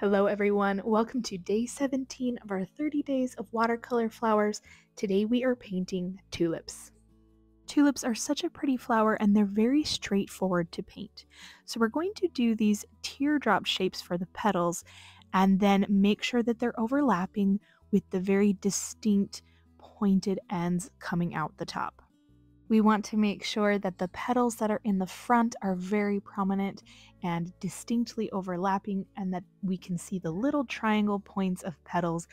Hello everyone, welcome to day 17 of our 30 days of watercolor flowers. Today we are painting tulips. Tulips are such a pretty flower and they're very straightforward to paint. So we're going to do these teardrop shapes for the petals and then make sure that they're overlapping with the very distinct pointed ends coming out the top. We want to make sure that the petals that are in the front are very prominent and distinctly overlapping, and that we can see the little triangle points of petals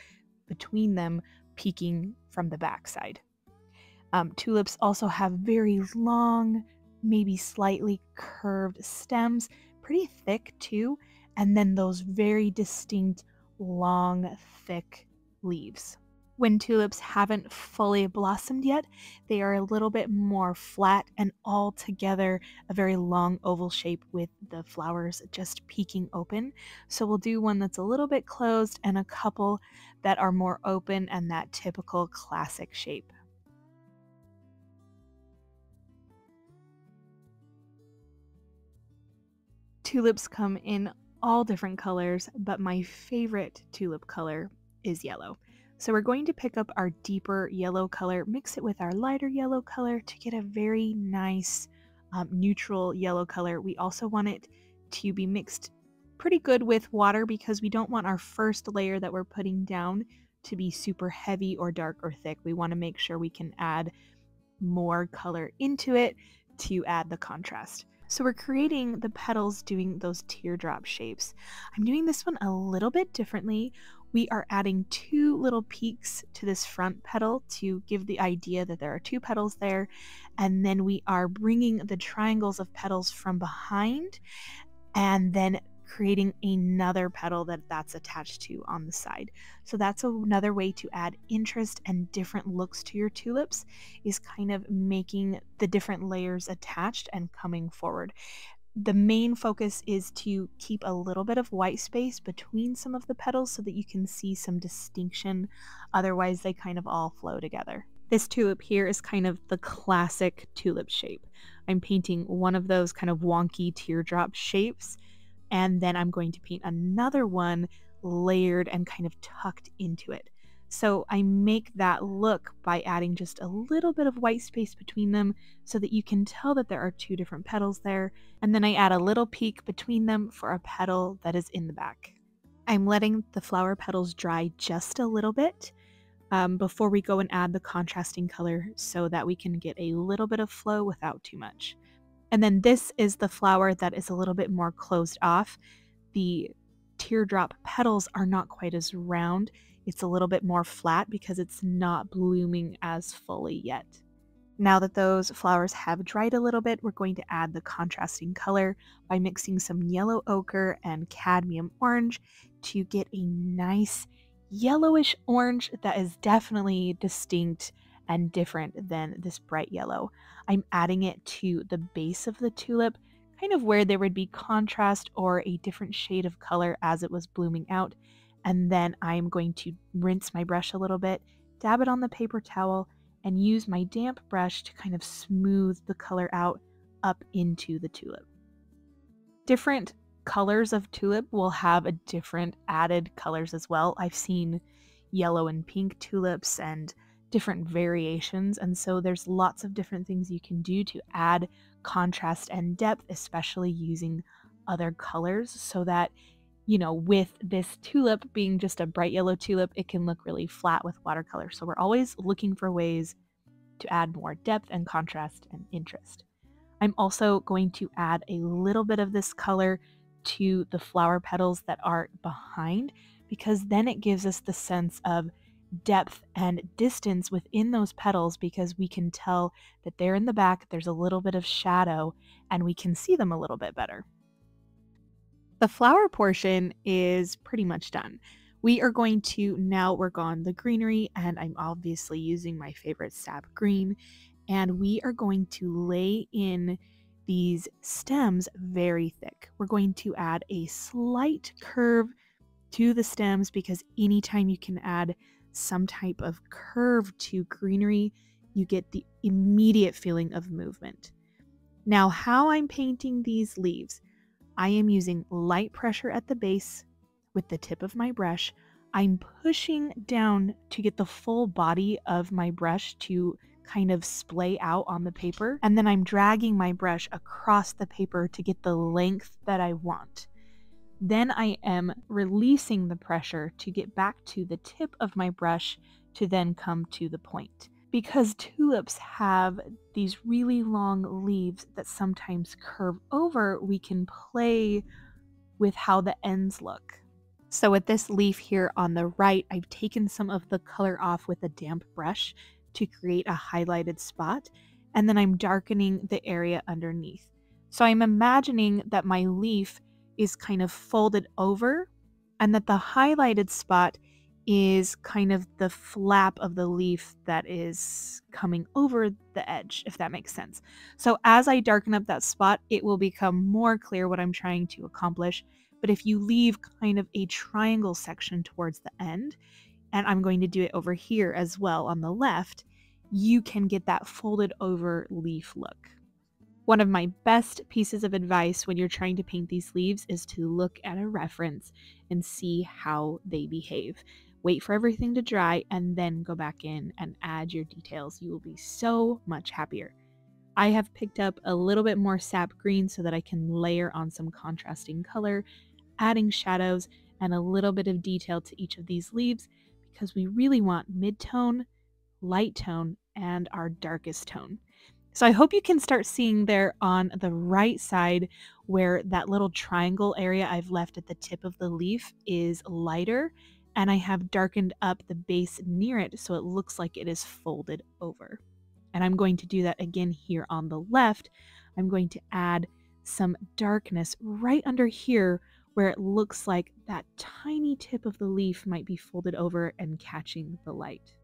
between them peeking from the backside. Tulips also have very long, maybe slightly curved stems, pretty thick too, and then those very distinct, long, thick leaves. When tulips haven't fully blossomed yet, they are a little bit more flat and all together a very long oval shape with the flowers just peeking open. So we'll do one that's a little bit closed and a couple that are more open and that typical classic shape. Tulips come in all different colors, but my favorite tulip color is yellow. So we're going to pick up our deeper yellow color, mix it with our lighter yellow color to get a very nice neutral yellow color. We also want it to be mixed pretty good with water because we don't want our first layer that we're putting down to be super heavy or dark or thick. We want to make sure we can add more color into it to add the contrast. So we're creating the petals doing those teardrop shapes. I'm doing this one a little bit differently. We are adding two little peaks to this front petal to give the idea that there are two petals there. And then we are bringing the triangles of petals from behind and then creating another petal that's attached to on the side. So that's another way to add interest and different looks to your tulips, is kind of making the different layers attached and coming forward. The main focus is to keep a little bit of white space between some of the petals so that you can see some distinction. Otherwise, they kind of all flow together. This tulip here is kind of the classic tulip shape. I'm painting one of those kind of wonky teardrop shapes, and then I'm going to paint another one layered and kind of tucked into it. So I make that look by adding just a little bit of white space between them so that you can tell that there are two different petals there, and then I add a little peak between them for a petal that is in the back. I'm letting the flower petals dry just a little bit before we go and add the contrasting color so that we can get a little bit of flow without too much. And then this is the flower that is a little bit more closed off. The teardrop petals are not quite as round. It's a little bit more flat because it's not blooming as fully yet. Now that those flowers have dried a little bit, we're going to add the contrasting color by mixing some yellow ochre and cadmium orange to get a nice yellowish orange that is definitely distinct and different than this bright yellow. I'm adding it to the base of the tulip, kind of where there would be contrast or a different shade of color as it was blooming out. And then I'm going to rinse my brush a little bit, dab it on the paper towel, and use my damp brush to kind of smooth the color out up into the tulip. Different colors of tulip will have a different added colors as well. I've seen yellow and pink tulips and different variations, and so there's lots of different things you can do to add contrast and depth, especially using other colors, so that, you know, with this tulip being just a bright yellow tulip, it can look really flat with watercolor. So we're always looking for ways to add more depth and contrast and interest. I'm also going to add a little bit of this color to the flower petals that are behind, because then it gives us the sense of depth and distance within those petals, because we can tell that they're in the back, there's a little bit of shadow, and we can see them a little bit better. The flower portion is pretty much done. We are going to now work on the greenery, and I'm obviously using my favorite sap green, and we are going to lay in these stems very thick. We're going to add a slight curve to the stems, because anytime you can add some type of curve to greenery, you get the immediate feeling of movement. Now, how I'm painting these leaves, I am using light pressure at the base with the tip of my brush, I'm pushing down to get the full body of my brush to kind of splay out on the paper, and then I'm dragging my brush across the paper to get the length that I want. Then I am releasing the pressure to get back to the tip of my brush to then come to the point. Because tulips have these really long leaves that sometimes curve over, we can play with how the ends look. So with this leaf here on the right, I've taken some of the color off with a damp brush to create a highlighted spot, and then I'm darkening the area underneath. So I'm imagining that my leaf is kind of folded over and that the highlighted spot is kind of the flap of the leaf that is coming over the edge, if that makes sense. So as I darken up that spot, it will become more clear what I'm trying to accomplish. But if you leave kind of a triangle section towards the end, and I'm going to do it over here as well on the left, you can get that folded over leaf look. One of my best pieces of advice when you're trying to paint these leaves is to look at a reference and see how they behave. Wait for everything to dry and then go back in and add your details. You will be so much happier. I have picked up a little bit more sap green so that I can layer on some contrasting color, adding shadows and a little bit of detail to each of these leaves because we really want mid-tone, light tone, and our darkest tone. So I hope you can start seeing there on the right side where that little triangle area I've left at the tip of the leaf is lighter, and I have darkened up the base near it so it looks like it is folded over. And I'm going to do that again here on the left. I'm going to add some darkness right under here where it looks like that tiny tip of the leaf might be folded over and catching the light.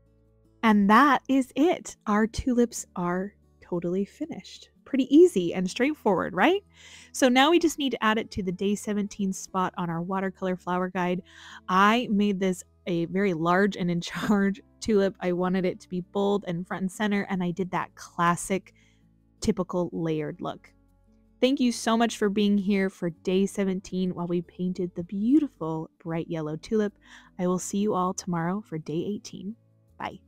And that is it. Our tulips are totally finished. Pretty easy and straightforward, right? So now we just need to add it to the day 17 spot on our watercolor flower guide. I made this a very large and in charge tulip. I wanted it to be bold and front and center, and I did that classic, typical layered look. Thank you so much for being here for day 17 while we painted the beautiful bright yellow tulip. I will see you all tomorrow for day 18. Bye.